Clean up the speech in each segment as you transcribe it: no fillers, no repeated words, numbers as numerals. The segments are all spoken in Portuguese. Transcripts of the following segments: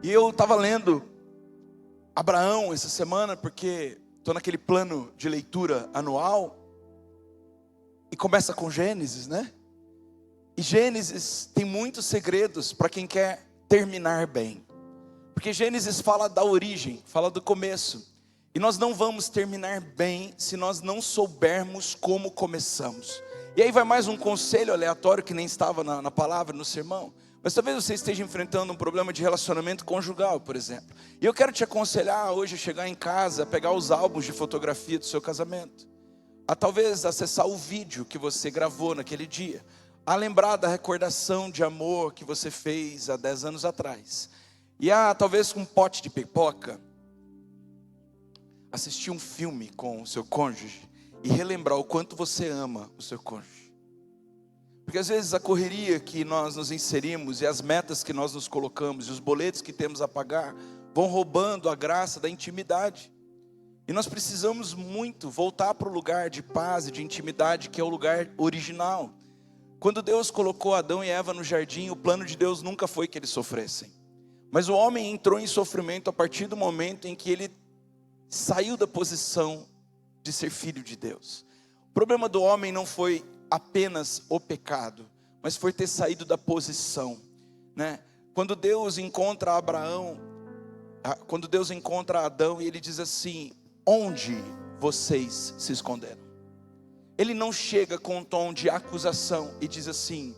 E eu estava lendo Abraão essa semana, porque estou naquele plano de leitura anual, e começa com Gênesis, né? E Gênesis tem muitos segredos para quem quer terminar bem, porque Gênesis fala da origem, fala do começo, e nós não vamos terminar bem se nós não soubermos como começamos. E aí vai mais um conselho aleatório que nem estava na palavra, no sermão. Mas talvez você esteja enfrentando um problema de relacionamento conjugal, por exemplo. E eu quero te aconselhar hoje a chegar em casa, a pegar os álbuns de fotografia do seu casamento, a talvez acessar o vídeo que você gravou naquele dia, a lembrar da recordação de amor que você fez há 10 anos atrás. E a talvez com um pote de pipoca, assistir um filme com o seu cônjuge e relembrar o quanto você ama o seu cônjuge. Porque às vezes a correria que nós nos inserimos e as metas que nós nos colocamos e os boletos que temos a pagar vão roubando a graça da intimidade. E nós precisamos muito voltar para o lugar de paz e de intimidade, que é o lugar original. Quando Deus colocou Adão e Eva no jardim, o plano de Deus nunca foi que eles sofressem. Mas o homem entrou em sofrimento a partir do momento em que ele saiu da posição de ser filho de Deus. O problema do homem não foi apenas o pecado, mas foi ter saído da posição, né? Quando Deus encontra Adão, e ele diz assim: onde vocês se esconderam? Ele não chega com um tom de acusação e diz assim: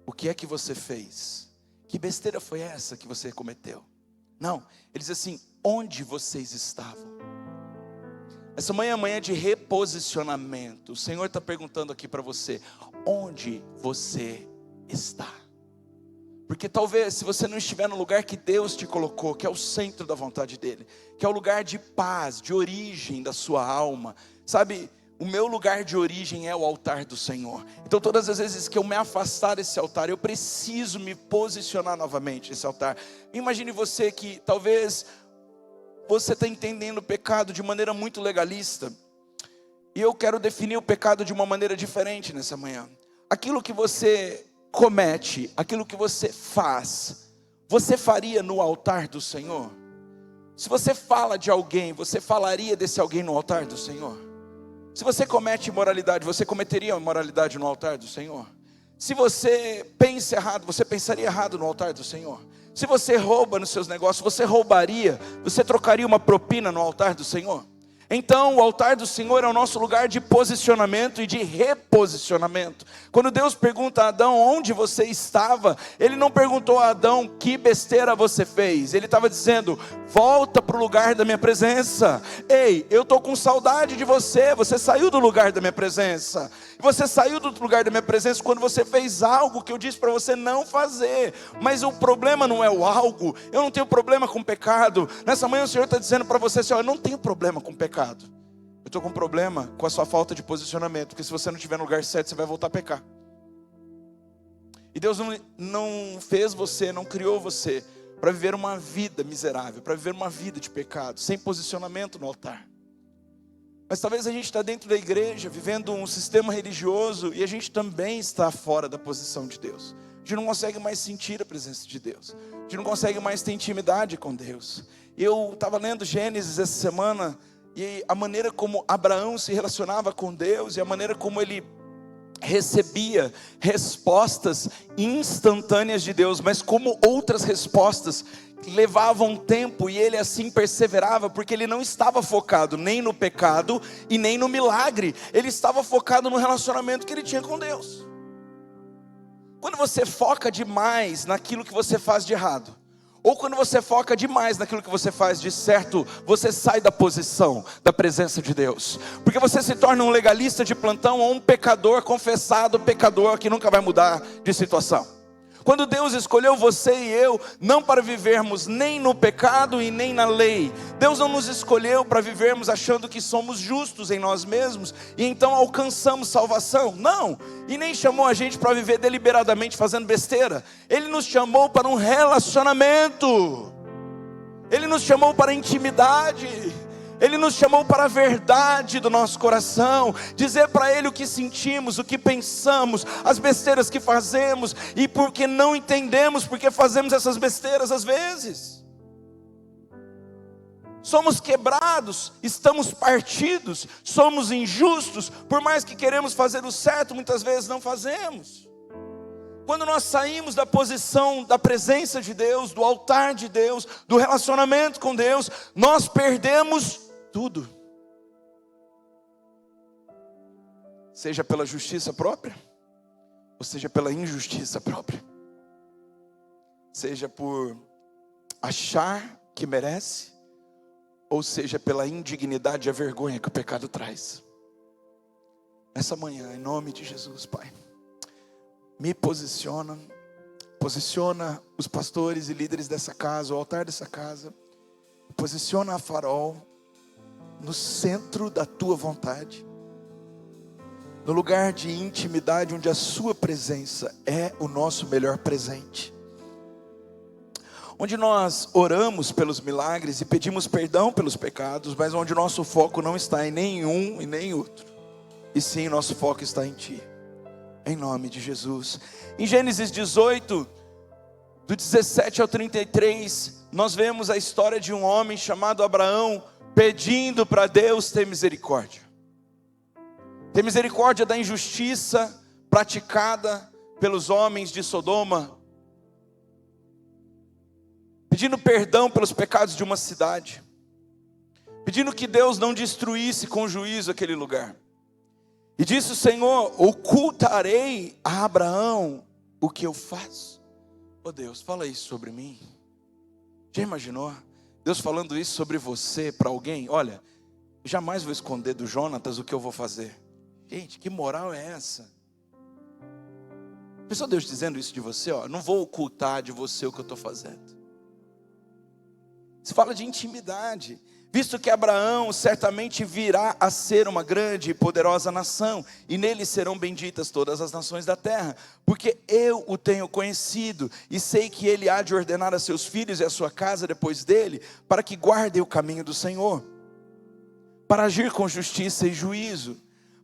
o que é que você fez? Que besteira foi essa que você cometeu? Não, ele diz assim: onde vocês estavam? Essa manhã é manhã de reposicionamento. O Senhor está perguntando aqui para você: onde você está? Porque talvez se você não estiver no lugar que Deus te colocou, que é o centro da vontade dEle, que é o lugar de paz, de origem da sua alma, sabe, o meu lugar de origem é o altar do Senhor. Então todas as vezes que eu me afastar desse altar, eu preciso me posicionar novamente nesse altar. Imagine você que talvez você está entendendo o pecado de maneira muito legalista, e eu quero definir o pecado de uma maneira diferente nessa manhã. Aquilo que você comete, aquilo que você faz, você faria no altar do Senhor? Se você fala de alguém, você falaria desse alguém no altar do Senhor? Se você comete imoralidade, você cometeria imoralidade no altar do Senhor? Se você pensa errado, você pensaria errado no altar do Senhor? Se você rouba nos seus negócios, você roubaria, você trocaria uma propina no altar do Senhor? Então o altar do Senhor é o nosso lugar de posicionamento e de reposicionamento. Quando Deus pergunta a Adão onde você estava, Ele não perguntou a Adão que besteira você fez. Ele estava dizendo: volta para o lugar da minha presença. Ei, eu estou com saudade de você. Você saiu do lugar da minha presença. Você saiu do lugar da minha presença quando você fez algo que eu disse para você não fazer. Mas o problema não é o algo. Eu não tenho problema com pecado. Nessa manhã o Senhor está dizendo para você assim: ó, eu não tenho problema com pecado. Eu estou com problema com a sua falta de posicionamento. Porque se você não estiver no lugar certo, você vai voltar a pecar. E Deus não fez você, não criou você para viver uma vida miserável, para viver uma vida de pecado, sem posicionamento no altar. Mas talvez a gente está dentro da igreja, vivendo um sistema religioso, e a gente também está fora da posição de Deus. A gente não consegue mais sentir a presença de Deus. A gente não consegue mais ter intimidade com Deus. Eu estava lendo Gênesis essa semana, e a maneira como Abraão se relacionava com Deus, e a maneira como ele recebia respostas instantâneas de Deus, mas como outras respostas levavam tempo, e ele assim perseverava, porque ele não estava focado nem no pecado e nem no milagre. Ele estava focado no relacionamento que ele tinha com Deus. Quando você foca demais naquilo que você faz de errado, ou quando você foca demais naquilo que você faz de certo, você sai da posição da presença de Deus. Porque você se torna um legalista de plantão ou um pecador confessado, pecador que nunca vai mudar de situação. Quando Deus escolheu você e eu, não para vivermos nem no pecado e nem na lei. Deus não nos escolheu para vivermos achando que somos justos em nós mesmos e então alcançamos salvação. Não, e nem chamou a gente para viver deliberadamente fazendo besteira. Ele nos chamou para um relacionamento. Ele nos chamou para intimidade. Ele nos chamou para a verdade do nosso coração, dizer para Ele o que sentimos, o que pensamos, as besteiras que fazemos, e porque não entendemos porque fazemos essas besteiras às vezes. Somos quebrados, estamos partidos, somos injustos, por mais que queremos fazer o certo, muitas vezes não fazemos. Quando nós saímos da posição da presença de Deus, do altar de Deus, do relacionamento com Deus, nós perdemos tudo. Seja pela justiça própria, ou seja pela injustiça própria. Seja por achar que merece, ou seja pela indignidade e a vergonha que o pecado traz. Nessa manhã, em nome de Jesus, Pai, me posiciona os pastores e líderes dessa casa, o altar dessa casa, posiciona a Farol no centro da tua vontade, no lugar de intimidade onde a sua presença é o nosso melhor presente, onde nós oramos pelos milagres e pedimos perdão pelos pecados, mas onde nosso foco não está em nenhum e nem outro, e sim nosso foco está em Ti, em nome de Jesus. Em Gênesis 18, do 17 ao 33, nós vemos a história de um homem chamado Abraão, pedindo para Deus ter misericórdia. Ter misericórdia da injustiça praticada pelos homens de Sodoma, pedindo perdão pelos pecados de uma cidade, pedindo que Deus não destruísse com juízo aquele lugar. E disse o Senhor: ocultarei a Abraão o que eu faço? Oh Deus, fala isso sobre mim. Já imaginou Deus falando isso sobre você para alguém? Olha, jamais vou esconder do Jonatas o que eu vou fazer. Gente, que moral é essa? Pensou Deus dizendo isso de você? Ó, não vou ocultar de você o que eu estou fazendo. Se fala de intimidade, visto que Abraão certamente virá a ser uma grande e poderosa nação, e nele serão benditas todas as nações da terra, porque eu o tenho conhecido, e sei que ele há de ordenar a seus filhos e a sua casa depois dele, para que guardem o caminho do Senhor, para agir com justiça e juízo,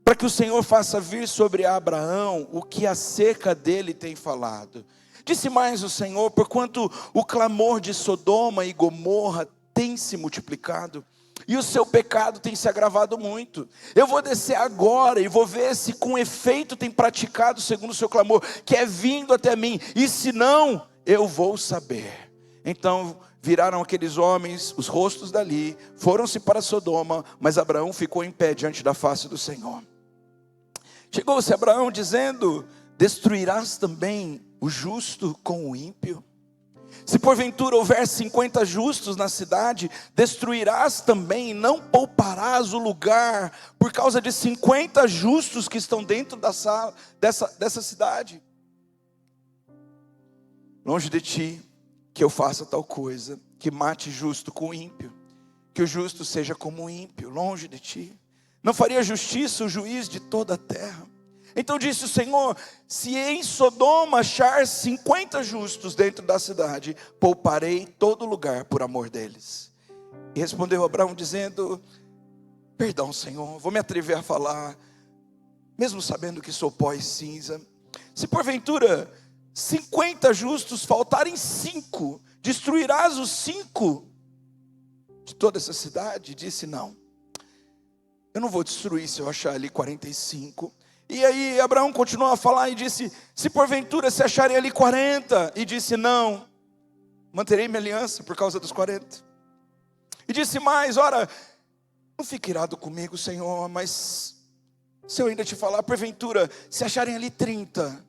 para que o Senhor faça vir sobre Abraão o que acerca dele tem falado. Disse mais o Senhor: porquanto o clamor de Sodoma e Gomorra tem se multiplicado, e o seu pecado tem se agravado muito, eu vou descer agora e vou ver se com efeito tem praticado segundo o seu clamor, que é vindo até mim, e se não, eu vou saber. Então viraram aqueles homens os rostos dali, foram-se para Sodoma, mas Abraão ficou em pé diante da face do Senhor. Chegou-se Abraão dizendo: destruirás também o justo com o ímpio? Se porventura houver 50 justos na cidade, destruirás também e não pouparás o lugar por causa de 50 justos que estão dentro da sala, dessa cidade. Longe de ti que eu faça tal coisa, que mate justo com ímpio, que o justo seja como o ímpio, longe de ti. Não faria justiça o juiz de toda a terra. Então disse o Senhor: se em Sodoma achar 50 justos dentro da cidade, pouparei todo lugar por amor deles. E respondeu Abraão dizendo: perdão, Senhor, vou me atrever a falar, mesmo sabendo que sou pó e cinza. Se porventura 50 justos faltarem 5, destruirás os 5 de toda essa cidade? Disse: não, eu não vou destruir se eu achar ali 45. E aí Abraão continuou a falar e disse: se porventura se acharem ali 40, e disse: não, manterei minha aliança por causa dos 40. E disse mais: ora, não fique irado comigo, Senhor, mas se eu ainda te falar, porventura se acharem ali 30.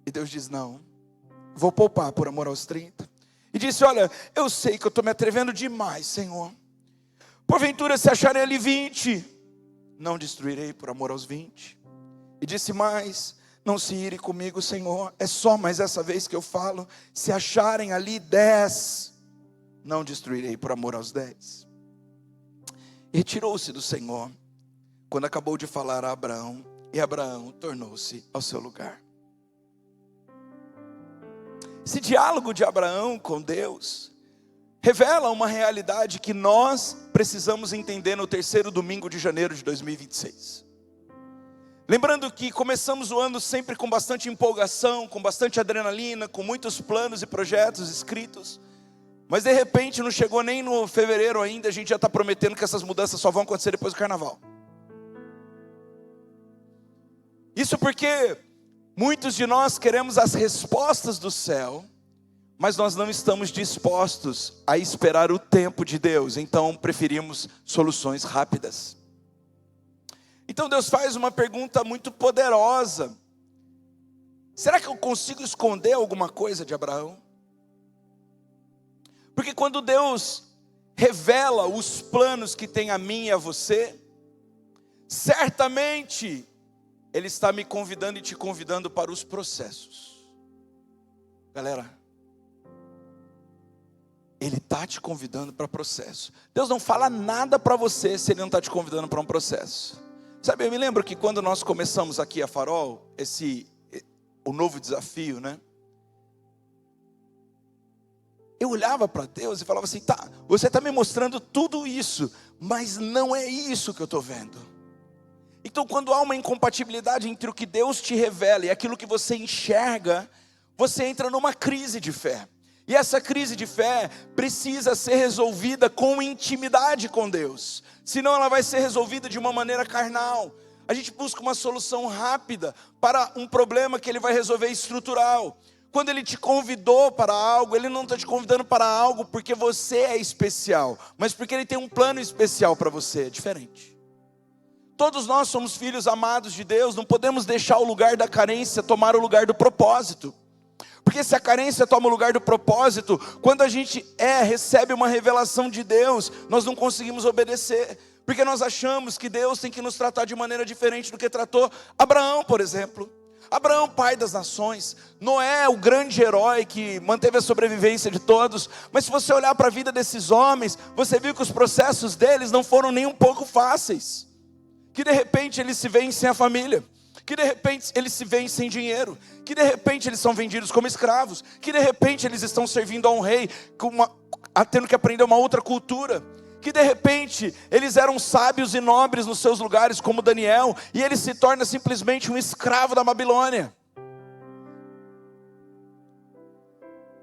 E Deus diz: não, vou poupar por amor aos 30. E disse: olha, eu sei que eu estou me atrevendo demais, Senhor, porventura se acharem ali 20, não destruirei por amor aos 20. E disse mais: não se ire comigo, Senhor, é só mais essa vez que eu falo. Se acharem ali 10, não destruirei por amor aos 10. E retirou-se do Senhor quando acabou de falar a Abraão, e Abraão tornou-se ao seu lugar. Esse diálogo de Abraão com Deus revela uma realidade que nós precisamos entender no terceiro domingo de janeiro de 2026. Lembrando que começamos o ano sempre com bastante empolgação, com bastante adrenalina, com muitos planos e projetos escritos. Mas de repente não chegou nem no fevereiro ainda, a gente já está prometendo que essas mudanças só vão acontecer depois do carnaval. Isso porque muitos de nós queremos as respostas do céu, mas nós não estamos dispostos a esperar o tempo de Deus, então preferimos soluções rápidas. Então Deus faz uma pergunta muito poderosa: será que eu consigo esconder alguma coisa de Abraão? Porque quando Deus revela os planos que tem a mim e a você, certamente Ele está me convidando e te convidando para os processos. Galera, Ele está te convidando para processo. Deus não fala nada para você se Ele não está te convidando para um processo. Sabe, eu me lembro que quando nós começamos aqui a Farol, o novo desafio, né? Eu olhava para Deus e falava assim: tá, você está me mostrando tudo isso, mas não é isso que eu estou vendo. Então quando há uma incompatibilidade entre o que Deus te revela e aquilo que você enxerga, você entra numa crise de fé. E essa crise de fé precisa ser resolvida com intimidade com Deus. Senão ela vai ser resolvida de uma maneira carnal. A gente busca uma solução rápida para um problema que Ele vai resolver estrutural. Quando Ele te convidou para algo, Ele não está te convidando para algo porque você é especial, mas porque Ele tem um plano especial para você, é diferente. Todos nós somos filhos amados de Deus, não podemos deixar o lugar da carência tomar o lugar do propósito. Porque se a carência toma o lugar do propósito, quando a gente recebe uma revelação de Deus, nós não conseguimos obedecer. Porque nós achamos que Deus tem que nos tratar de maneira diferente do que tratou Abraão, por exemplo. Abraão, pai das nações. Noé, o grande herói que manteve a sobrevivência de todos. Mas se você olhar para a vida desses homens, você viu que os processos deles não foram nem um pouco fáceis. Que de repente eles se veem sem a família. Que de repente eles se veem sem dinheiro, que de repente eles são vendidos como escravos, que de repente eles estão servindo a um rei, tendo que aprender uma outra cultura, que de repente eles eram sábios e nobres nos seus lugares como Daniel, e ele se torna simplesmente um escravo da Babilônia.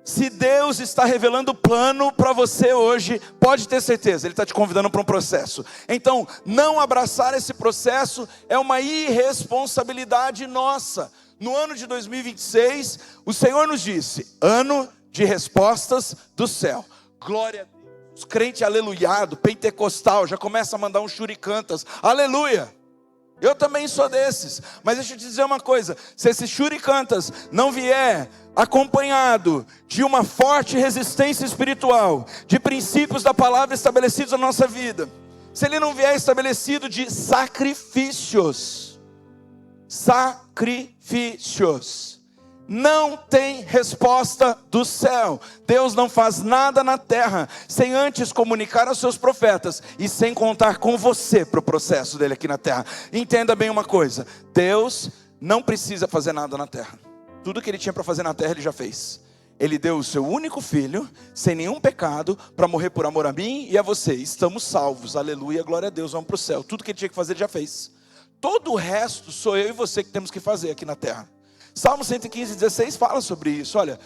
Se Deus está revelando o plano para você hoje, pode ter certeza, Ele está te convidando para um processo. Então, não abraçar esse processo é uma irresponsabilidade nossa. No ano de 2026, o Senhor nos disse: ano de respostas do céu. Glória a Deus. Os crentes aleluiado, pentecostal, já começa a mandar uns churicantas. Aleluia! Eu também sou desses, mas deixa eu te dizer uma coisa: se esses churicantas não vier acompanhado de uma forte resistência espiritual, de princípios da palavra estabelecidos na nossa vida, se ele não vier estabelecido de sacrifícios, não tem resposta do céu. Deus não faz nada na terra sem antes comunicar aos seus profetas e sem contar com você para o processo dele aqui na terra. Entenda bem uma coisa: Deus não precisa fazer nada na terra. Tudo que Ele tinha para fazer na terra Ele já fez. Ele deu o seu único filho, sem nenhum pecado, para morrer por amor a mim e a você. Estamos salvos, aleluia, glória a Deus, vamos para o céu. Tudo que Ele tinha que fazer Ele já fez. Todo o resto sou eu e você que temos que fazer aqui na terra. Salmo 115:16 fala sobre isso. Olha,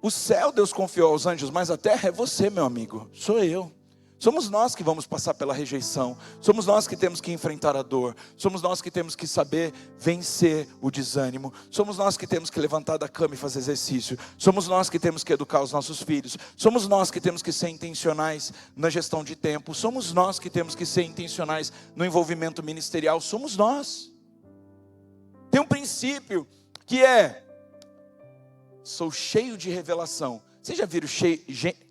o céu Deus confiou aos anjos, mas a terra é você, meu amigo, sou eu. Somos nós que vamos passar pela rejeição, somos nós que temos que enfrentar a dor, somos nós que temos que saber vencer o desânimo, somos nós que temos que levantar da cama e fazer exercício, somos nós que temos que educar os nossos filhos, somos nós que temos que ser intencionais na gestão de tempo, somos nós que temos que ser intencionais no envolvimento ministerial, somos nós. Tem um princípio que sou cheio de revelação. Vocês já viram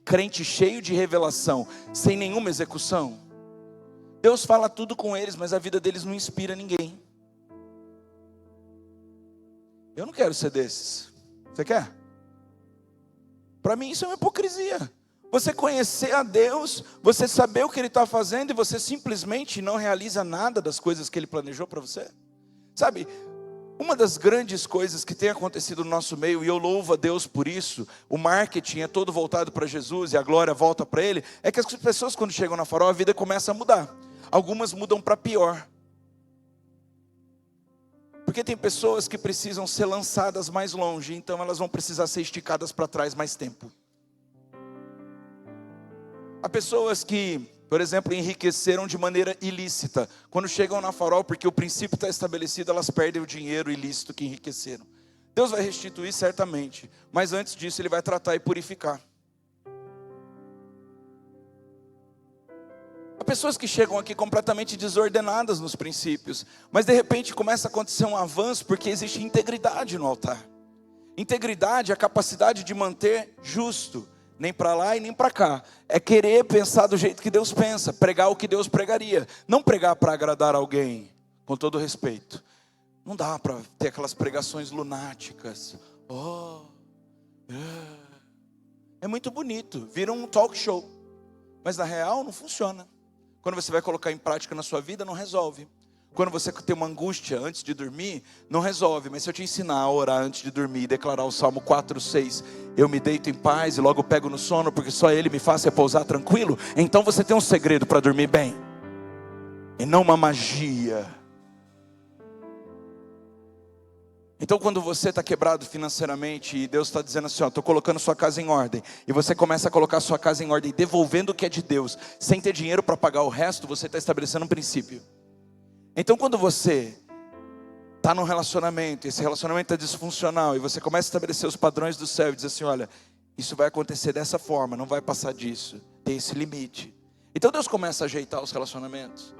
crente cheio de revelação, sem nenhuma execução? Deus fala tudo com eles, mas a vida deles não inspira ninguém. Eu não quero ser desses. Você quer? Para mim isso é uma hipocrisia. Você conhecer a Deus, você saber o que Ele está fazendo e você simplesmente não realiza nada das coisas que Ele planejou para você. Sabe, Uma das grandes coisas que tem acontecido no nosso meio, e eu louvo a Deus por isso, o marketing é todo voltado para Jesus e a glória volta para Ele, é que as pessoas quando chegam na Farol, a vida começa a mudar. Algumas mudam para pior. Porque tem pessoas que precisam ser lançadas mais longe, então elas vão precisar ser esticadas para trás mais tempo. Há pessoas que, por exemplo, enriqueceram de maneira ilícita. Quando chegam na Farol, porque o princípio está estabelecido, elas perdem o dinheiro ilícito que enriqueceram. Deus vai restituir certamente, mas antes disso Ele vai tratar e purificar. Há pessoas que chegam aqui completamente desordenadas nos princípios, mas de repente começa a acontecer um avanço, porque existe integridade no altar. Integridade é a capacidade de manter justo. Nem para lá e nem para cá. É querer pensar do jeito que Deus pensa. Pregar o que Deus pregaria. Não pregar para agradar alguém. Com todo respeito. Não dá para ter aquelas pregações lunáticas. É muito bonito. Vira um talk show. Mas na real não funciona. Quando você vai colocar em prática na sua vida, não resolve. Quando você tem uma angústia antes de dormir, não resolve. Mas se eu te ensinar a orar antes de dormir e declarar o Salmo 4:6, eu me deito em paz e logo pego no sono, porque só Ele me faz repousar tranquilo, então você tem um segredo para dormir bem. E não uma magia. Então quando você está quebrado financeiramente e Deus está dizendo assim, estou colocando sua casa em ordem, e você começa a colocar sua casa em ordem, devolvendo o que é de Deus, sem ter dinheiro para pagar o resto, você está estabelecendo um princípio. Então quando você está num relacionamento, esse relacionamento é disfuncional, e você começa a estabelecer os padrões do céu, e diz assim, olha, isso vai acontecer dessa forma, não vai passar disso, tem esse limite. Então Deus começa a ajeitar os relacionamentos.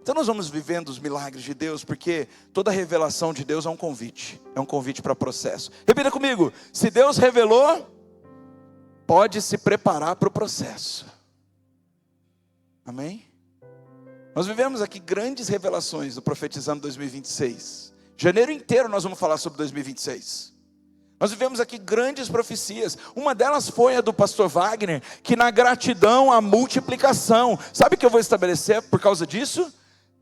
Então nós vamos vivendo os milagres de Deus, porque toda revelação de Deus é um convite para processo. Repita comigo, se Deus revelou, pode se preparar para o processo. Amém? Nós vivemos aqui grandes revelações do Profetizando 2026. Janeiro inteiro nós vamos falar sobre 2026. Nós vivemos aqui grandes profecias. Uma delas foi a do pastor Wagner, que na gratidão a multiplicação. Sabe o que eu vou estabelecer por causa disso?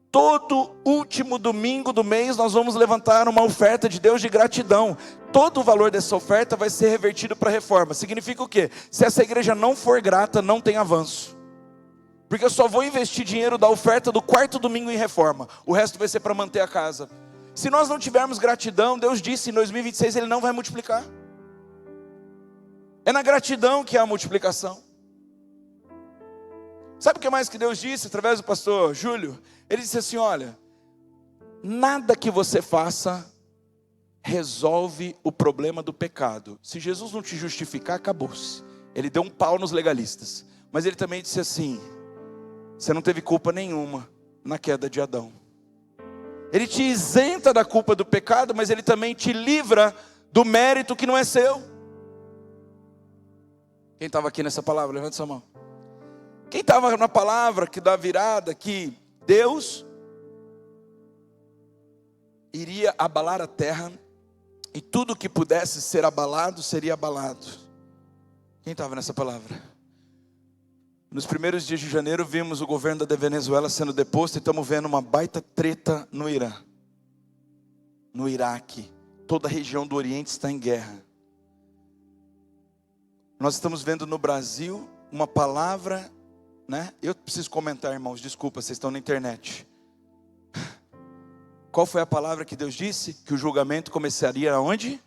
Todo último domingo do mês nós vamos levantar uma oferta de Deus de gratidão. Todo o valor dessa oferta vai ser revertido para a reforma. Significa o quê? Se essa igreja não for grata, não tem avanço. Porque eu só vou investir dinheiro da oferta do quarto domingo em reforma. O resto vai ser para manter a casa. Se nós não tivermos gratidão, Deus disse em 2026 Ele não vai multiplicar. É na gratidão que há a multiplicação. Sabe o que mais que Deus disse através do pastor Júlio? Ele disse assim, olha, nada que você faça resolve o problema do pecado. Se Jesus não te justificar, acabou-se. Ele deu um pau nos legalistas. Mas Ele também disse assim, você não teve culpa nenhuma na queda de Adão. Ele te isenta da culpa do pecado, mas Ele também te livra do mérito que não é seu. Quem estava aqui nessa palavra? Levanta sua mão. Quem estava na palavra que dá virada, que Deus iria abalar a terra, e tudo que pudesse ser abalado, seria abalado. Quem estava nessa palavra? Nos primeiros dias de janeiro vimos o governo da Venezuela sendo deposto, e estamos vendo uma baita treta no Irã, no Iraque. Toda a região do Oriente está em guerra. Nós estamos vendo no Brasil uma palavra, né? Eu preciso comentar, irmãos, desculpa, vocês estão na internet. Qual foi a palavra que Deus disse? Que o julgamento começaria aonde?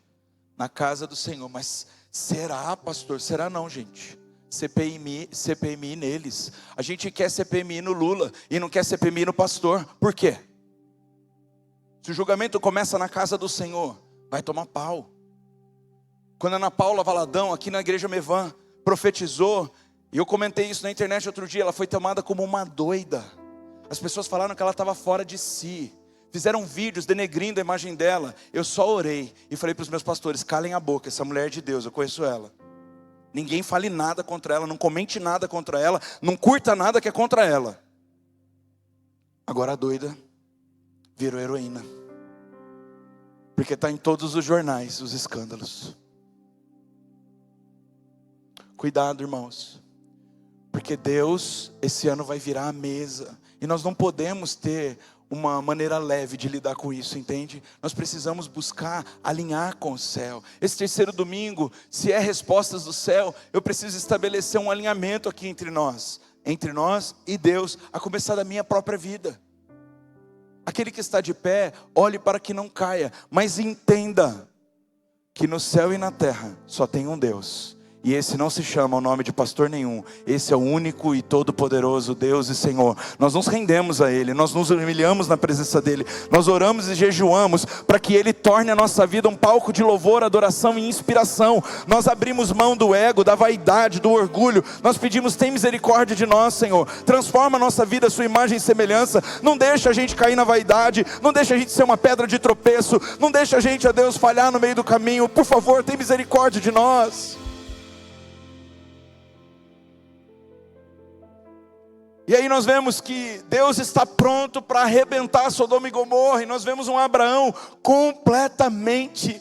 Na casa do Senhor. Mas será, pastor? Será não, gente. CPMI neles. A gente quer CPMI no Lula e não quer CPMI no pastor. Por quê? Se o julgamento começa na casa do Senhor, vai tomar pau. Quando a Ana Paula Valadão, aqui na igreja Mevan, profetizou, e eu comentei isso na internet outro dia, ela foi tomada como uma doida. As pessoas falaram que ela estava fora de si. Fizeram vídeos denegrindo a imagem dela. Eu só orei e falei para os meus pastores, calem a boca, essa mulher é de Deus, eu conheço ela. Ninguém fale nada contra ela, não comente nada contra ela, não curta nada que é contra ela. Agora a doida virou heroína. Porque está em todos os jornais, os escândalos. Cuidado, irmãos. Porque Deus, esse ano vai virar a mesa. E nós não podemos ter uma maneira leve de lidar com isso, entende? Nós precisamos buscar alinhar com o céu. Esse terceiro domingo, se é respostas do céu, eu preciso estabelecer um alinhamento aqui entre nós e Deus, a começar da minha própria vida. Aquele que está de pé, olhe para que não caia, mas entenda que no céu e na terra só tem um Deus. E esse não se chama o nome de pastor nenhum. Esse é o único e todo-poderoso Deus e Senhor. Nós nos rendemos a Ele, nós nos humilhamos na presença dEle. Nós oramos e jejuamos para que Ele torne a nossa vida um palco de louvor, adoração e inspiração. Nós abrimos mão do ego, da vaidade, do orgulho. Nós pedimos, tem misericórdia de nós, Senhor. Transforma a nossa vida, a sua imagem e semelhança. Não deixa a gente cair na vaidade. Não deixa a gente ser uma pedra de tropeço. Não deixa a gente, ó Deus, falhar no meio do caminho. Por favor, tem misericórdia de nós. E aí nós vemos que Deus está pronto para arrebentar Sodoma e Gomorra. E nós vemos um Abraão completamente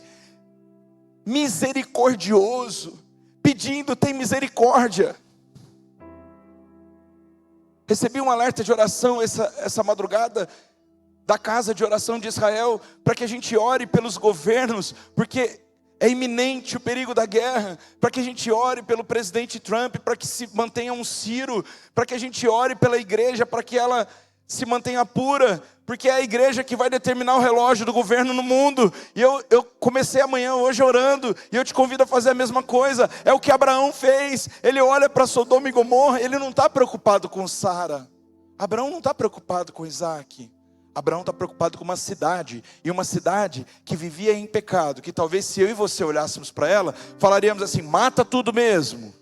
misericordioso, pedindo, tem misericórdia. Recebi um alerta de oração essa madrugada da casa de oração de Israel, para que a gente ore pelos governos, porque é iminente o perigo da guerra, para que a gente ore pelo presidente Trump, para que se mantenha um Ciro, para que a gente ore pela igreja, para que ela se mantenha pura, porque é a igreja que vai determinar o relógio do governo no mundo. E eu comecei amanhã, hoje orando, e eu te convido a fazer a mesma coisa. É o que Abraão fez. Ele olha para Sodoma e Gomorra, ele não está preocupado com Sara. Abraão não está preocupado com Isaac. Abraão está preocupado com uma cidade, e uma cidade que vivia em pecado, que talvez se eu e você olhássemos para ela, falaríamos assim, mata tudo mesmo.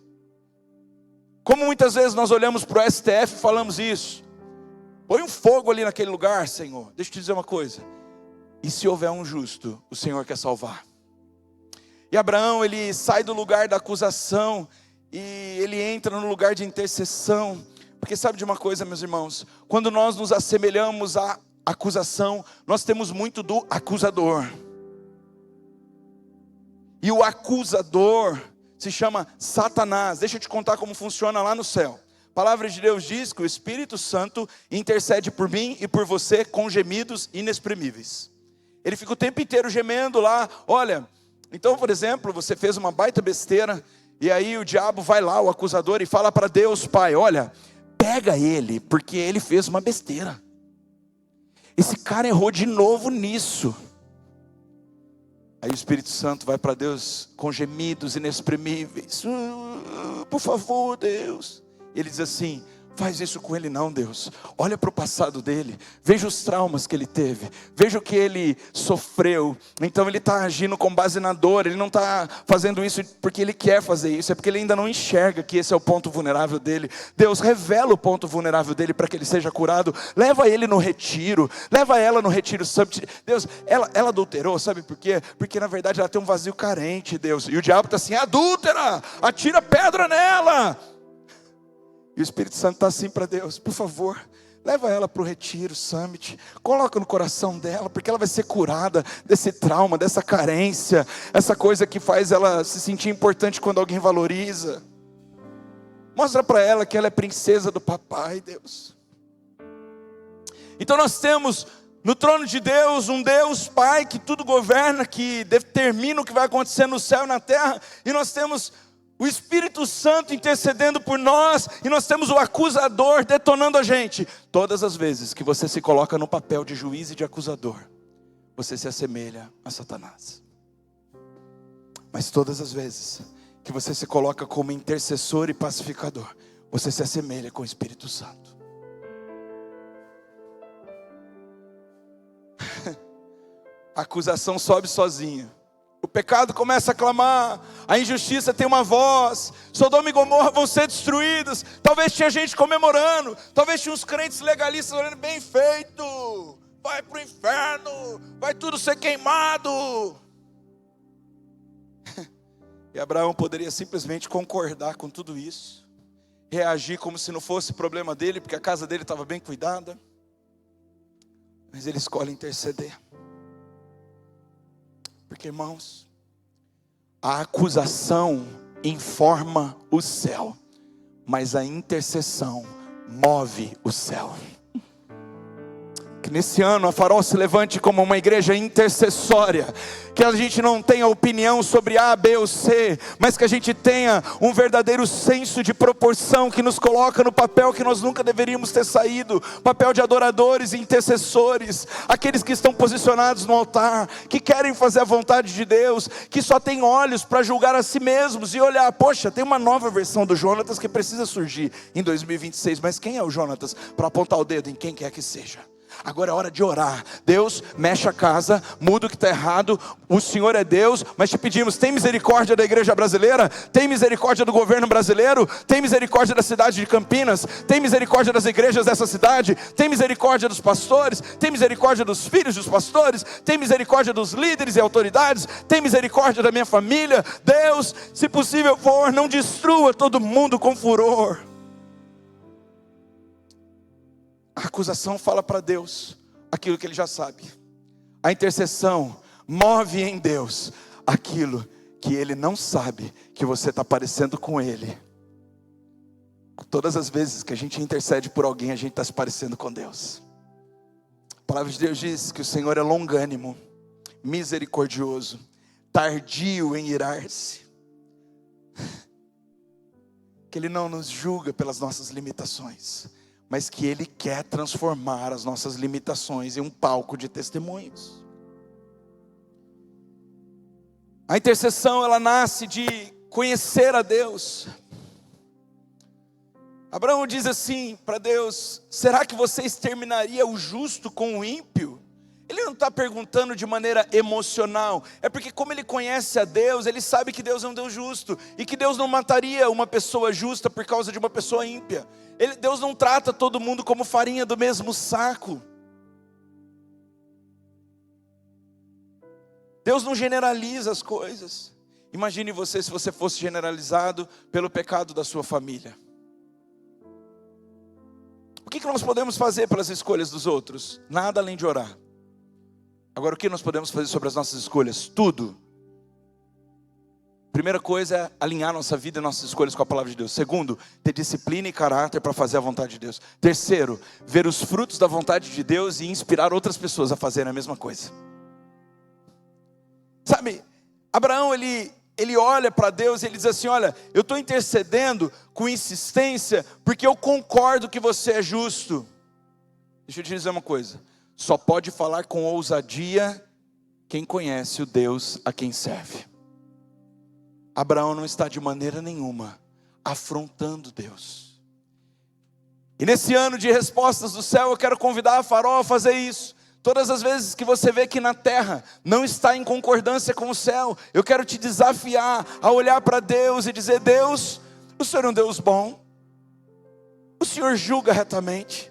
Como muitas vezes nós olhamos para o STF e falamos isso, põe um fogo ali naquele lugar, Senhor. Deixa eu te dizer uma coisa, e se houver um justo, o Senhor quer salvar. E Abraão, ele sai do lugar da acusação, e ele entra no lugar de intercessão, porque sabe de uma coisa, meus irmãos, quando nós nos assemelhamos à acusação, nós temos muito do acusador. E o acusador se chama Satanás. Deixa eu te contar como funciona lá no céu. A palavra de Deus diz que o Espírito Santo intercede por mim e por você com gemidos inexprimíveis. Ele fica o tempo inteiro gemendo lá. Olha, então por exemplo, você fez uma baita besteira, e aí o diabo vai lá, o acusador, e fala para Deus, Pai, olha, pega ele, porque ele fez uma besteira. Esse cara errou de novo nisso. Aí o Espírito Santo vai para Deus com gemidos inexprimíveis. Por favor, Deus. Ele diz assim, faz isso com ele não, Deus. Olha para o passado dele. Veja os traumas que ele teve. Veja o que ele sofreu. Então ele está agindo com base na dor. Ele não está fazendo isso porque ele quer fazer isso. É porque ele ainda não enxerga que esse é o ponto vulnerável dele. Deus, revela o ponto vulnerável dele para que ele seja curado. Leva ele no retiro. Leva ela no retiro summit. Deus, ela adulterou, sabe por quê? Porque na verdade ela tem um vazio carente, Deus. E o diabo está assim, adúltera, atira pedra nela. E o Espírito Santo está assim para Deus, por favor, leva ela para o retiro, summit, coloca no coração dela, porque ela vai ser curada desse trauma, dessa carência, essa coisa que faz ela se sentir importante quando alguém valoriza. Mostra para ela que ela é princesa do papai, Deus. Então nós temos no trono de Deus um Deus Pai que tudo governa, que determina o que vai acontecer no céu e na terra, e nós temos o Espírito Santo intercedendo por nós, e nós temos o acusador detonando a gente. Todas as vezes que você se coloca no papel de juiz e de acusador, você se assemelha a Satanás. Mas todas as vezes que você se coloca como intercessor e pacificador, você se assemelha com o Espírito Santo. A acusação sobe sozinha. O pecado começa a clamar, a injustiça tem uma voz, Sodoma e Gomorra vão ser destruídas. Talvez tinha gente comemorando, talvez tinha uns crentes legalistas olhando, bem feito, vai para o inferno, vai tudo ser queimado. E Abraão poderia simplesmente concordar com tudo isso, reagir como se não fosse problema dele, porque a casa dele estava bem cuidada. Mas ele escolhe interceder. Porque, irmãos, a acusação informa o céu, mas a intercessão move o céu. Que nesse ano a Farol se levante como uma igreja intercessória. Que a gente não tenha opinião sobre A, B ou C, mas que a gente tenha um verdadeiro senso de proporção que nos coloca no papel que nós nunca deveríamos ter saído. Papel de adoradores e intercessores. Aqueles que estão posicionados no altar, que querem fazer a vontade de Deus, que só têm olhos para julgar a si mesmos e olhar, poxa, tem uma nova versão do Jonatas que precisa surgir em 2026, mas quem é o Jonatas para apontar o dedo em quem quer que seja? Agora é hora de orar. Deus, mexe a casa, muda o que está errado. O Senhor é Deus, mas te pedimos, tem misericórdia da igreja brasileira? Tem misericórdia do governo brasileiro? Tem misericórdia da cidade de Campinas? Tem misericórdia das igrejas dessa cidade? Tem misericórdia dos pastores? Tem misericórdia dos filhos dos pastores? Tem misericórdia dos líderes e autoridades? Tem misericórdia da minha família? Deus, se possível for, não destrua todo mundo com furor. A acusação fala para Deus aquilo que Ele já sabe. A intercessão move em Deus aquilo que Ele não sabe que você está parecendo com Ele. Todas as vezes que a gente intercede por alguém, a gente está se parecendo com Deus. A palavra de Deus diz que o Senhor é longânimo, misericordioso, tardio em irar-se. Que Ele não nos julga pelas nossas limitações, mas que Ele quer transformar as nossas limitações em um palco de testemunhos. A intercessão, ela nasce de conhecer a Deus. Abraão diz assim para Deus: será que você exterminaria o justo com o ímpio? Ele não está perguntando de maneira emocional, é porque como ele conhece a Deus, ele sabe que Deus é um Deus justo, e que Deus não mataria uma pessoa justa por causa de uma pessoa ímpia. Deus não trata todo mundo como farinha do mesmo saco. Deus não generaliza as coisas. Imagine você se você fosse generalizado pelo pecado da sua família. O que nós podemos fazer pelas escolhas dos outros? Nada além de orar. Agora, o que nós podemos fazer sobre as nossas escolhas? Tudo. Primeira coisa é alinhar nossa vida e nossas escolhas com a palavra de Deus. Segundo, ter disciplina e caráter para fazer a vontade de Deus. Terceiro, ver os frutos da vontade de Deus e inspirar outras pessoas a fazerem a mesma coisa. Sabe, Abraão, ele olha para Deus e ele diz assim: olha, eu estou intercedendo com insistência porque eu concordo que você é justo. Deixa eu te dizer uma coisa: só pode falar com ousadia quem conhece o Deus a quem serve. Abraão não está de maneira nenhuma afrontando Deus. E nesse ano de respostas do céu, eu quero convidar a Farol a fazer isso. Todas as vezes que você vê que na terra não está em concordância com o céu, eu quero te desafiar a olhar para Deus e dizer: Deus, o Senhor é um Deus bom, o Senhor julga retamente,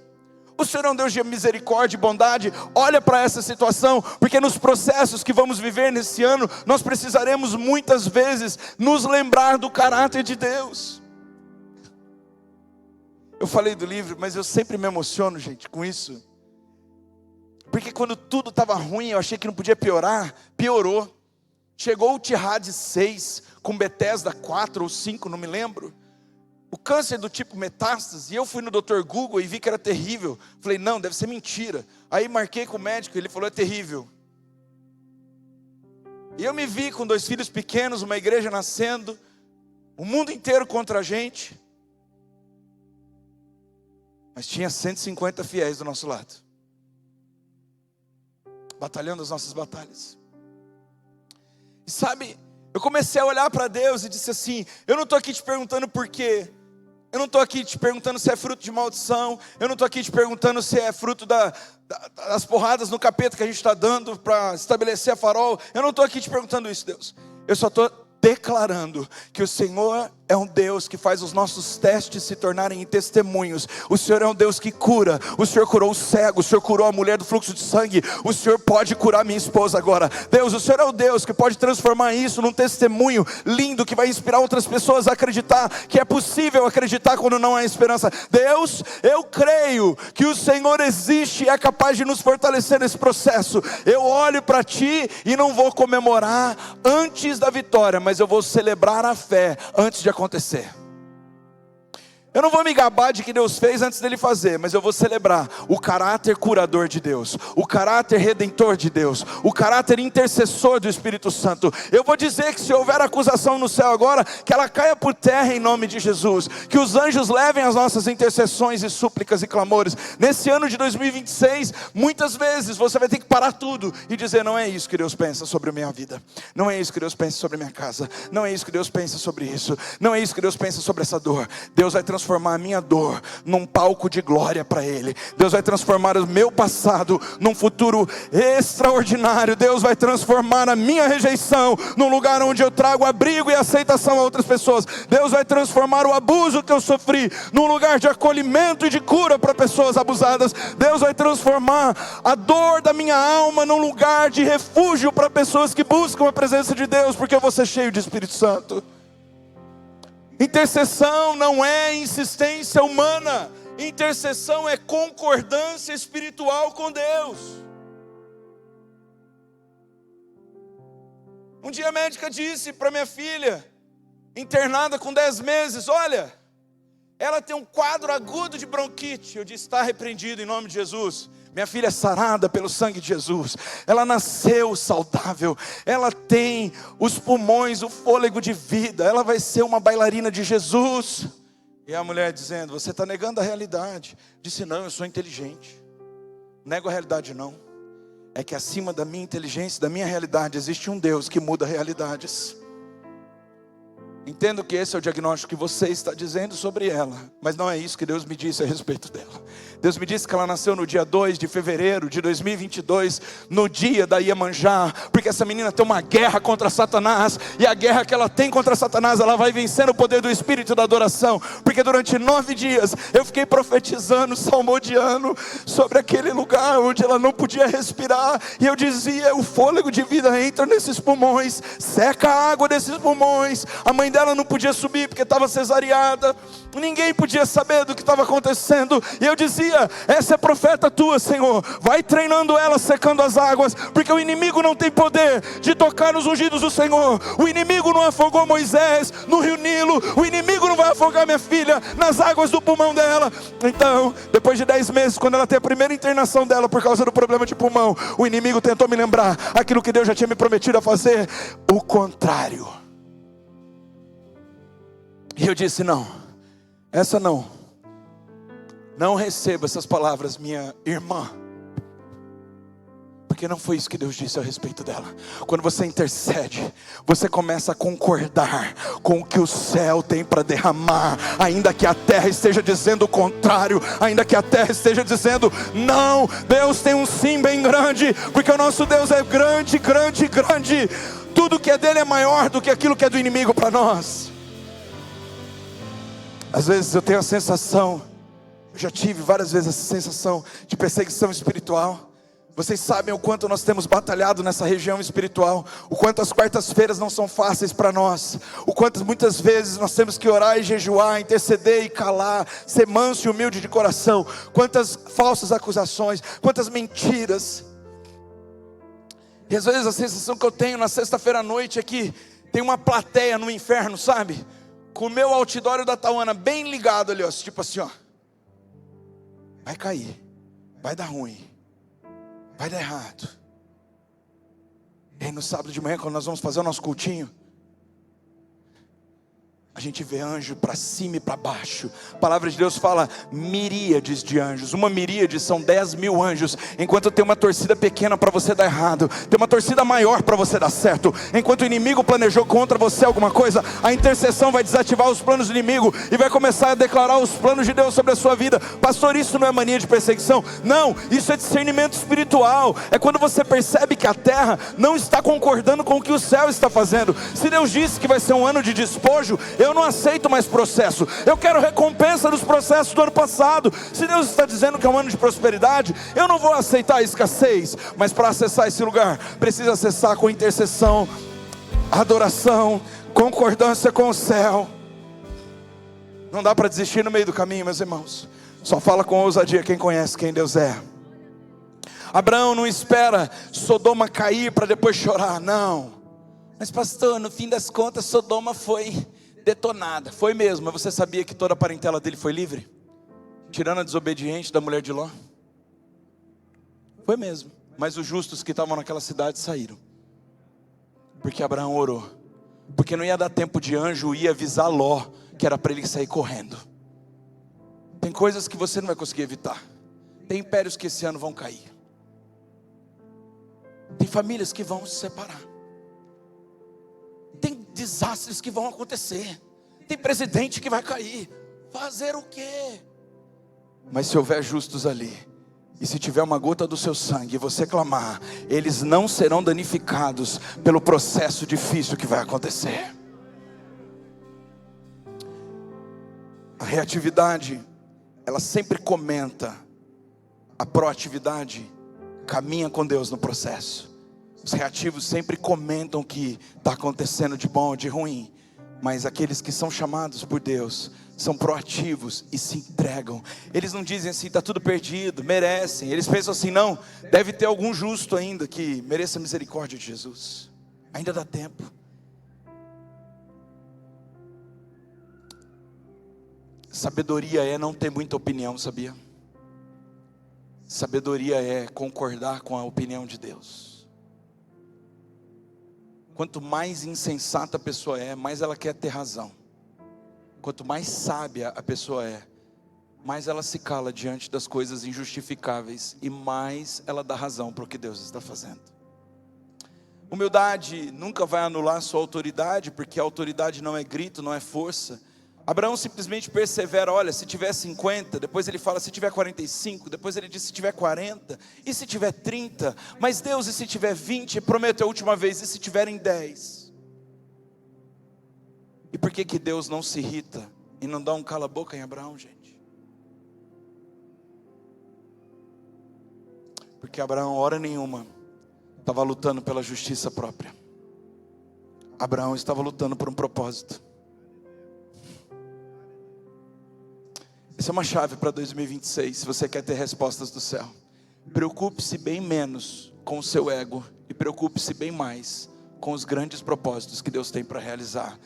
o Senhor é um Deus de misericórdia e bondade. Olha para essa situação, porque nos processos que vamos viver nesse ano, nós precisaremos muitas vezes nos lembrar do caráter de Deus. Eu falei do livro, mas eu sempre me emociono, gente, com isso. Porque quando tudo estava ruim, eu achei que não podia piorar, piorou. Chegou o Tirade 6, com Bethesda 4 ou 5, não me lembro. O câncer do tipo metástase, e eu fui no Dr. Google e vi que era terrível. Falei, não, deve ser mentira. Aí marquei com o médico, ele falou, é terrível. E eu me vi com 2 filhos pequenos, uma igreja nascendo, o mundo inteiro contra a gente. Mas tinha 150 fiéis do nosso lado, batalhando as nossas batalhas. E sabe, eu comecei a olhar para Deus e disse assim: eu não estou aqui te perguntando por quê, eu não estou aqui te perguntando se é fruto de maldição, eu não estou aqui te perguntando se é fruto das porradas no capeta que a gente está dando para estabelecer a Farol. Eu não estou aqui te perguntando isso, Deus. Eu só estou declarando que o Senhor é um Deus que faz os nossos testes se tornarem em testemunhos. O Senhor é um Deus que cura. O Senhor curou o cego, o Senhor curou a mulher do fluxo de sangue. O Senhor pode curar minha esposa agora. Deus, o Senhor é o Deus que pode transformar isso num testemunho lindo, que vai inspirar outras pessoas a acreditar que é possível acreditar quando não há esperança. Deus, eu creio que o Senhor existe e é capaz de nos fortalecer nesse processo. Eu olho para Ti e não vou comemorar antes da vitória, mas eu vou celebrar a fé antes de acontecer. Eu não vou me gabar de que Deus fez antes dele fazer, mas eu vou celebrar o caráter curador de Deus, o caráter redentor de Deus, o caráter intercessor do Espírito Santo. Eu vou dizer que se houver acusação no céu agora, que ela caia por terra em nome de Jesus, que os anjos levem as nossas intercessões e súplicas e clamores. Nesse ano de 2026, muitas vezes você vai ter que parar tudo e dizer: não é isso que Deus pensa sobre a minha vida, não é isso que Deus pensa sobre a minha casa, não é isso que Deus pensa sobre isso, não é isso que Deus pensa sobre essa dor. Deus vai transformar a minha dor num palco de glória para Ele. Deus vai transformar o meu passado num futuro extraordinário. Deus vai transformar a minha rejeição num lugar onde eu trago abrigo e aceitação a outras pessoas. Deus vai transformar o abuso que eu sofri num lugar de acolhimento e de cura para pessoas abusadas. Deus vai transformar a dor da minha alma num lugar de refúgio para pessoas que buscam a presença de Deus, porque eu vou ser cheio de Espírito Santo. Intercessão não é insistência humana. Intercessão é concordância espiritual com Deus. Um dia a médica disse para minha filha, internada com 10 meses: olha, ela tem um quadro agudo de bronquite. Eu disse: está repreendido em nome de Jesus. Minha filha é sarada pelo sangue de Jesus. Ela nasceu saudável. Ela tem os pulmões, o fôlego de vida. Ela vai ser uma bailarina de Jesus. E a mulher dizendo: você está negando a realidade. Disse: não, eu sou inteligente. Nego a realidade não. É que acima da minha inteligência, da minha realidade, existe um Deus que muda realidades. Entendo que esse é o diagnóstico que você está dizendo sobre ela, mas não é isso que Deus me disse a respeito dela. Deus me disse que ela nasceu no dia 2 de fevereiro de 2022, no dia da Iemanjá, porque essa menina tem uma guerra contra Satanás, e a guerra que ela tem contra Satanás, ela vai vencer no poder do Espírito da adoração, porque durante 9 dias, eu fiquei profetizando, salmodiando, sobre aquele lugar onde ela não podia respirar, e eu dizia: o fôlego de vida entra nesses pulmões, seca a água desses pulmões. A mãe dela não podia subir porque estava cesariada, ninguém podia saber do que estava acontecendo, e eu dizia: essa é profeta tua, Senhor, vai treinando ela, secando as águas, porque o inimigo não tem poder de tocar nos ungidos do Senhor. O inimigo não afogou Moisés no rio Nilo, o inimigo não vai afogar minha filha nas águas do pulmão dela. Então, depois de 10 meses, quando ela tem a primeira internação dela por causa do problema de pulmão, o inimigo tentou me lembrar aquilo que Deus já tinha me prometido a fazer, o contrário. E eu disse: não, essa não receba essas palavras, minha irmã, porque não foi isso que Deus disse a respeito dela. Quando você intercede, você começa a concordar com o que o céu tem para derramar, ainda que a terra esteja dizendo o contrário, ainda que a terra esteja dizendo não. Deus tem um sim bem grande, porque o nosso Deus é grande, grande, grande. Tudo que é dele é maior do que aquilo que é do inimigo para nós. Às vezes eu tenho a sensação, eu já tive várias vezes essa sensação de perseguição espiritual. Vocês sabem o quanto nós temos batalhado nessa região espiritual, o quanto as quartas-feiras não são fáceis para nós, o quanto muitas vezes nós temos que orar e jejuar, interceder e calar, ser manso e humilde de coração, quantas falsas acusações, quantas mentiras. E às vezes a sensação que eu tenho na sexta-feira à noite é que tem uma plateia no inferno, sabe? Com o meu outdoor da Tauana bem ligado ali, ó, tipo assim, ó. Vai cair, vai dar ruim, vai dar errado. E aí no sábado de manhã, quando nós vamos fazer o nosso cultinho, a gente vê anjo para cima e para baixo. A palavra de Deus fala miríades de anjos. Uma miríade são 10.000 anjos. Enquanto tem uma torcida pequena para você dar errado, tem uma torcida maior para você dar certo. Enquanto o inimigo planejou contra você alguma coisa, a intercessão vai desativar os planos do inimigo e vai começar a declarar os planos de Deus sobre a sua vida. Pastor, isso não é mania de perseguição? Não, isso é discernimento espiritual. É quando você percebe que a terra não está concordando com o que o céu está fazendo. Se Deus disse que vai ser um ano de despojo, eu não aceito mais processo. Eu quero recompensa dos processos do ano passado. Se Deus está dizendo que é um ano de prosperidade, eu não vou aceitar a escassez. Mas para acessar esse lugar, precisa acessar com intercessão, adoração, concordância com o céu. Não dá para desistir no meio do caminho, meus irmãos. Só fala com ousadia quem conhece quem Deus é. Abraão não espera Sodoma cair para depois chorar, não. Mas pastor, no fim das contas Sodoma foi detonada. Foi mesmo, mas você sabia que toda a parentela dele foi livre? Tirando a desobediente da mulher de Ló. Foi mesmo, mas os justos que estavam naquela cidade saíram. Porque Abraão orou. Porque não ia dar tempo de anjo ir avisar Ló que era para ele sair correndo. Tem coisas que você não vai conseguir evitar. Tem impérios que esse ano vão cair. Tem famílias que vão se separar. Tem desastres que vão acontecer. Tem presidente que vai cair. Fazer o quê? Mas se houver justos ali, e se tiver uma gota do seu sangue e você clamar, eles não serão danificados pelo processo difícil que vai acontecer. A reatividade, ela sempre comenta. A proatividade caminha com Deus no processo. Os reativos sempre comentam o que está acontecendo de bom ou de ruim. Mas aqueles que são chamados por Deus são proativos e se entregam. Eles não dizem assim, está tudo perdido, merecem. Eles pensam assim, não, deve ter algum justo ainda que mereça a misericórdia de Jesus. Ainda dá tempo. Sabedoria é não ter muita opinião, sabia? Sabedoria é concordar com a opinião de Deus. Quanto mais insensata a pessoa é, mais ela quer ter razão. Quanto mais sábia a pessoa é, mais ela se cala diante das coisas injustificáveis e mais ela dá razão para o que Deus está fazendo. Humildade nunca vai anular sua autoridade, porque a autoridade não é grito, não é força. Abraão simplesmente persevera, olha, se tiver 50, depois ele fala se tiver 45, depois ele diz se tiver 40, e se tiver 30, mas Deus, e se tiver 20, prometo a última vez, e se tiverem 10? E por que Deus não se irrita e não dá um cala-boca em Abraão, gente? Porque Abraão, hora nenhuma, estava lutando pela justiça própria. Abraão estava lutando por um propósito. Essa é uma chave para 2026, se você quer ter respostas do céu. Preocupe-se bem menos com o seu ego e preocupe-se bem mais com os grandes propósitos que Deus tem para realizar.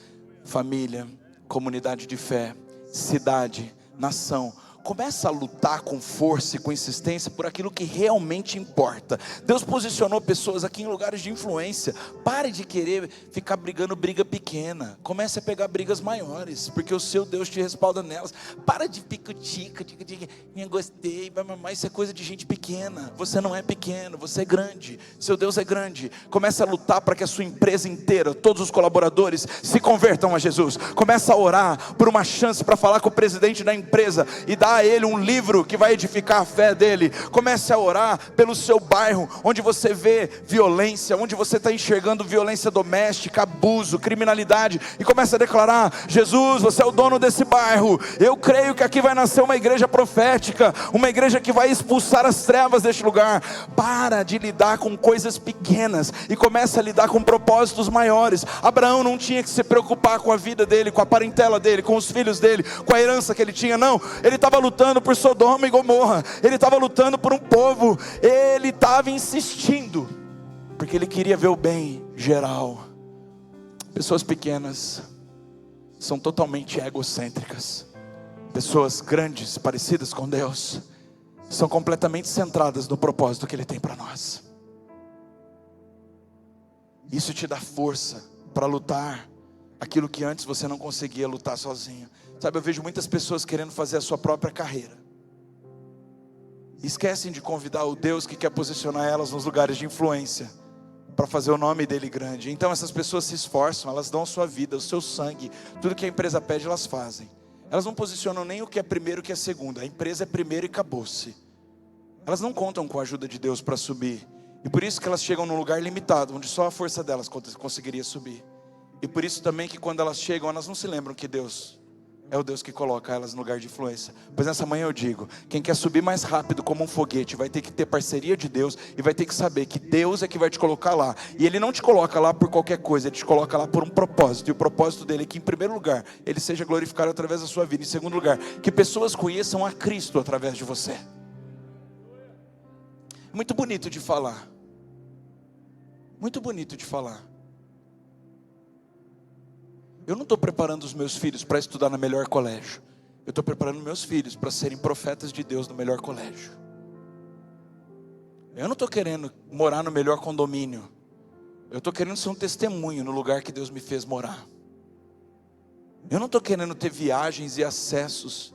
Família, comunidade de fé, cidade, nação. Começa a lutar com força e com insistência por aquilo que realmente importa. Deus posicionou pessoas aqui em lugares de influência. Pare de querer ficar brigando briga pequena. Comece a pegar brigas maiores, porque o seu Deus te respalda nelas. Para de picutica, gostei, mas isso é coisa de gente pequena. Você não é pequeno, você é grande. Seu Deus é grande. Comece a lutar para que a sua empresa inteira, todos os colaboradores, se convertam a Jesus. Comece a orar por uma chance para falar com o presidente da empresa e dar a ele um livro que vai edificar a fé dele. Comece a orar pelo seu bairro, onde você vê violência, onde você está enxergando violência doméstica, abuso, criminalidade, e comece a declarar: Jesus, você é o dono desse bairro. Eu creio que aqui vai nascer uma igreja profética, uma igreja que vai expulsar as trevas deste lugar. Para de lidar com coisas pequenas e comece a lidar com propósitos maiores. Abraão não tinha que se preocupar com a vida dele, com a parentela dele, com os filhos dele, com a herança que ele tinha, não. Ele estava lutando por Sodoma e Gomorra, ele estava lutando por um povo, ele estava insistindo, porque ele queria ver o bem geral. Pessoas pequenas são totalmente egocêntricas. Pessoas grandes, parecidas com Deus, são completamente centradas no propósito que Ele tem para nós. Isso te dá força para lutar aquilo que antes você não conseguia lutar sozinho. Sabe, eu vejo muitas pessoas querendo fazer a sua própria carreira. Esquecem de convidar o Deus que quer posicionar elas nos lugares de influência, para fazer o nome dele grande. Então essas pessoas se esforçam, elas dão a sua vida, o seu sangue, tudo que a empresa pede elas fazem. Elas não posicionam nem o que é primeiro e o que é segundo. A empresa é primeiro e acabou-se. Elas não contam com a ajuda de Deus para subir. E por isso que elas chegam num lugar limitado, onde só a força delas conseguiria subir. E por isso também que quando elas chegam, elas não se lembram que Deus é o Deus que coloca elas no lugar de influência. Pois nessa manhã eu digo, quem quer subir mais rápido como um foguete, vai ter que ter parceria de Deus, e vai ter que saber que Deus é que vai te colocar lá. E Ele não te coloca lá por qualquer coisa, Ele te coloca lá por um propósito. E o propósito dele é que, em primeiro lugar, Ele seja glorificado através da sua vida. Em segundo lugar, que pessoas conheçam a Cristo através de você. Muito bonito de falar. Muito bonito de falar. Eu não estou preparando os meus filhos para estudar no melhor colégio. Eu estou preparando meus filhos para serem profetas de Deus no melhor colégio. Eu não estou querendo morar no melhor condomínio. Eu estou querendo ser um testemunho no lugar que Deus me fez morar. Eu não estou querendo ter viagens e acessos,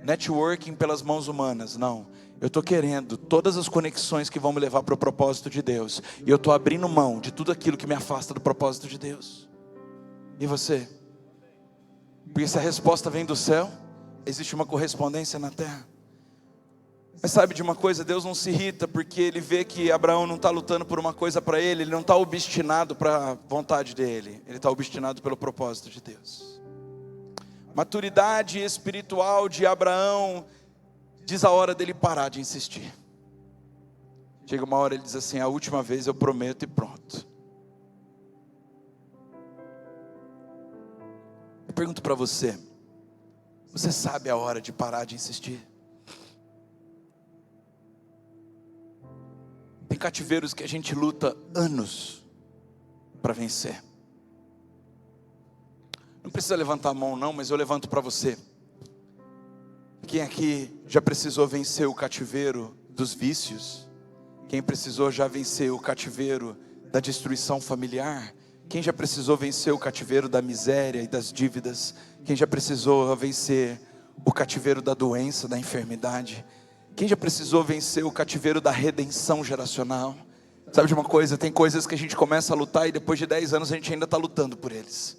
networking pelas mãos humanas, não. Eu estou querendo todas as conexões que vão me levar para o propósito de Deus. E eu estou abrindo mão de tudo aquilo que me afasta do propósito de Deus. E você? Porque se a resposta vem do céu, existe uma correspondência na terra. Mas sabe de uma coisa, Deus não se irrita porque Ele vê que Abraão não está lutando por uma coisa para ele. Ele não está obstinado para a vontade dele. Ele está obstinado pelo propósito de Deus. Maturidade espiritual de Abraão diz a hora dele parar de insistir. Chega uma hora ele diz assim: a última vez eu prometo e pronto. Eu pergunto para você: você sabe a hora de parar de insistir? Tem cativeiros que a gente luta anos para vencer. Não precisa levantar a mão não, mas eu levanto para você. Quem aqui já precisou vencer o cativeiro dos vícios? Quem precisou já vencer o cativeiro da destruição familiar? Quem já precisou vencer o cativeiro da miséria e das dívidas? Quem já precisou vencer o cativeiro da doença, da enfermidade? Quem já precisou vencer o cativeiro da redenção geracional? Sabe de uma coisa? Tem coisas que a gente começa a lutar e depois de 10 anos a gente ainda está lutando por eles.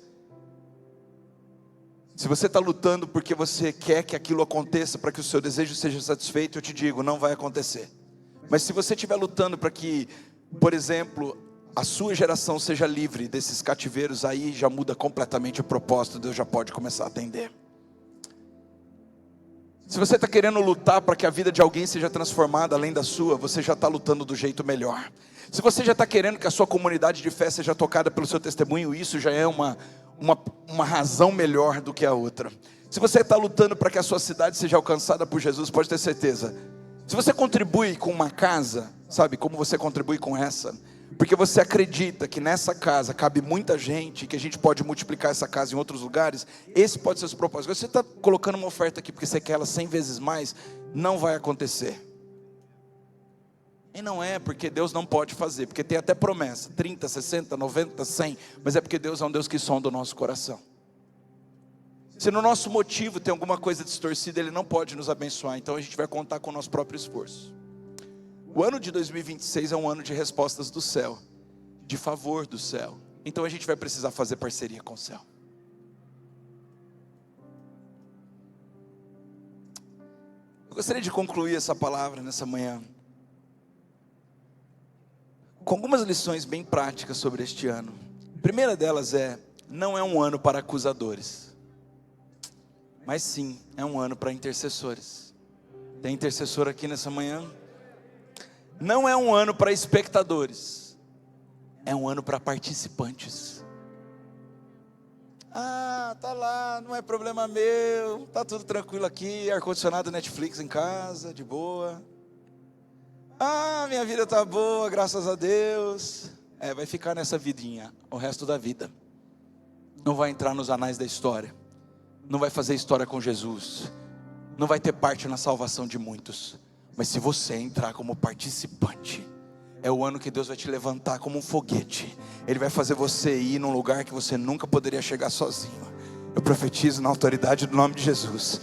Se você está lutando porque você quer que aquilo aconteça, para que o seu desejo seja satisfeito, eu te digo, não vai acontecer. Mas se você estiver lutando para que, por exemplo, a sua geração seja livre desses cativeiros, aí já muda completamente o propósito, Deus já pode começar a atender. Se você está querendo lutar para que a vida de alguém seja transformada além da sua, você já está lutando do jeito melhor. Se você já está querendo que a sua comunidade de fé seja tocada pelo seu testemunho, isso já é uma razão melhor do que a outra. Se você está lutando para que a sua cidade seja alcançada por Jesus, pode ter certeza. Se você contribui com uma casa, sabe como você contribui com essa? Porque você acredita que nessa casa cabe muita gente, que a gente pode multiplicar essa casa em outros lugares. Esse pode ser o seu propósito. Você está colocando uma oferta aqui porque você quer ela 100 vezes mais, não vai acontecer. E não é porque Deus não pode fazer, porque tem até promessa, 30, 60, 90, 100, mas é porque Deus é um Deus que sonda o nosso coração. Se no nosso motivo tem alguma coisa distorcida, Ele não pode nos abençoar, então a gente vai contar com o nosso próprio esforço. O ano de 2026 é um ano de respostas do céu, de favor do céu, então a gente vai precisar fazer parceria com o céu. Eu gostaria de concluir essa palavra nessa manhã com algumas lições bem práticas sobre este ano. A primeira delas não é um ano para acusadores, mas sim, é um ano para intercessores. Tem intercessor aqui nessa manhã? Não é um ano para espectadores, é um ano para participantes. Ah, tá lá, não é problema meu, tá tudo tranquilo aqui, ar-condicionado, Netflix em casa, de boa. Ah, minha vida tá boa, graças a Deus. Vai ficar nessa vidinha o resto da vida. Não vai entrar nos anais da história. Não vai fazer história com Jesus. Não vai ter parte na salvação de muitos. Mas se você entrar como participante, é o ano que Deus vai te levantar como um foguete. Ele vai fazer você ir num lugar que você nunca poderia chegar sozinho. Eu profetizo na autoridade do nome de Jesus,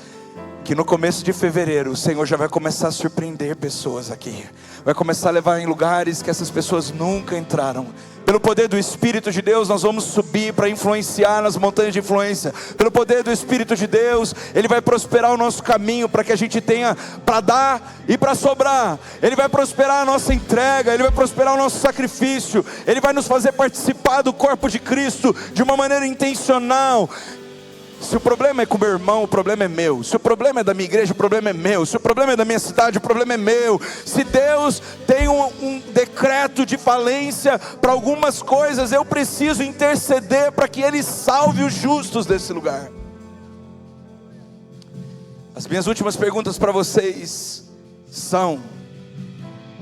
que no começo de fevereiro o Senhor já vai começar a surpreender pessoas aqui. Vai começar a levar em lugares que essas pessoas nunca entraram. Pelo poder do Espírito de Deus, nós vamos subir para influenciar nas montanhas de influência. Pelo poder do Espírito de Deus, Ele vai prosperar o nosso caminho para que a gente tenha para dar e para sobrar. Ele vai prosperar a nossa entrega, Ele vai prosperar o nosso sacrifício. Ele vai nos fazer participar do corpo de Cristo de uma maneira intencional. Se o problema é com o meu irmão, o problema é meu. Se o problema é da minha igreja, o problema é meu. Se o problema é da minha cidade, o problema é meu. Se Deus tem um decreto de falência para algumas coisas, eu preciso interceder para que Ele salve os justos desse lugar. As minhas últimas perguntas para vocês são: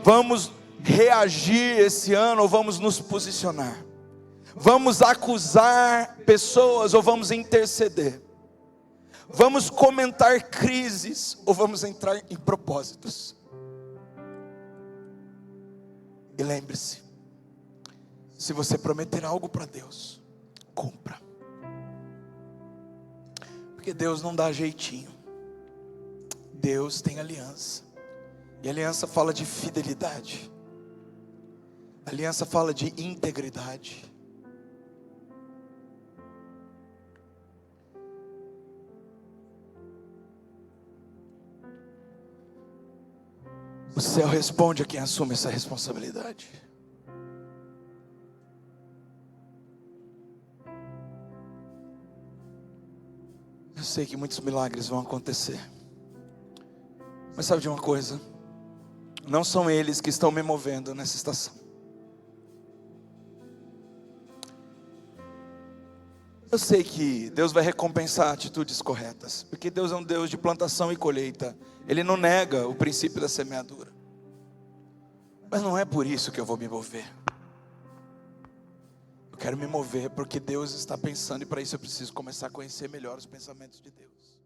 vamos reagir esse ano ou vamos nos posicionar? Vamos acusar pessoas ou vamos interceder? Vamos comentar crises ou vamos entrar em propósitos? E lembre-se, se você prometer algo para Deus, cumpra. Porque Deus não dá jeitinho. Deus tem aliança. E aliança fala de fidelidade. Aliança fala de integridade. O céu responde a quem assume essa responsabilidade. Eu sei que muitos milagres vão acontecer. Mas sabe de uma coisa? Não são eles que estão me movendo nessa estação. Eu sei que Deus vai recompensar atitudes corretas, porque Deus é um Deus de plantação e colheita. Ele não nega o princípio da semeadura. Mas não é por isso que eu vou me mover. Eu quero me mover porque Deus está pensando, e para isso eu preciso começar a conhecer melhor os pensamentos de Deus.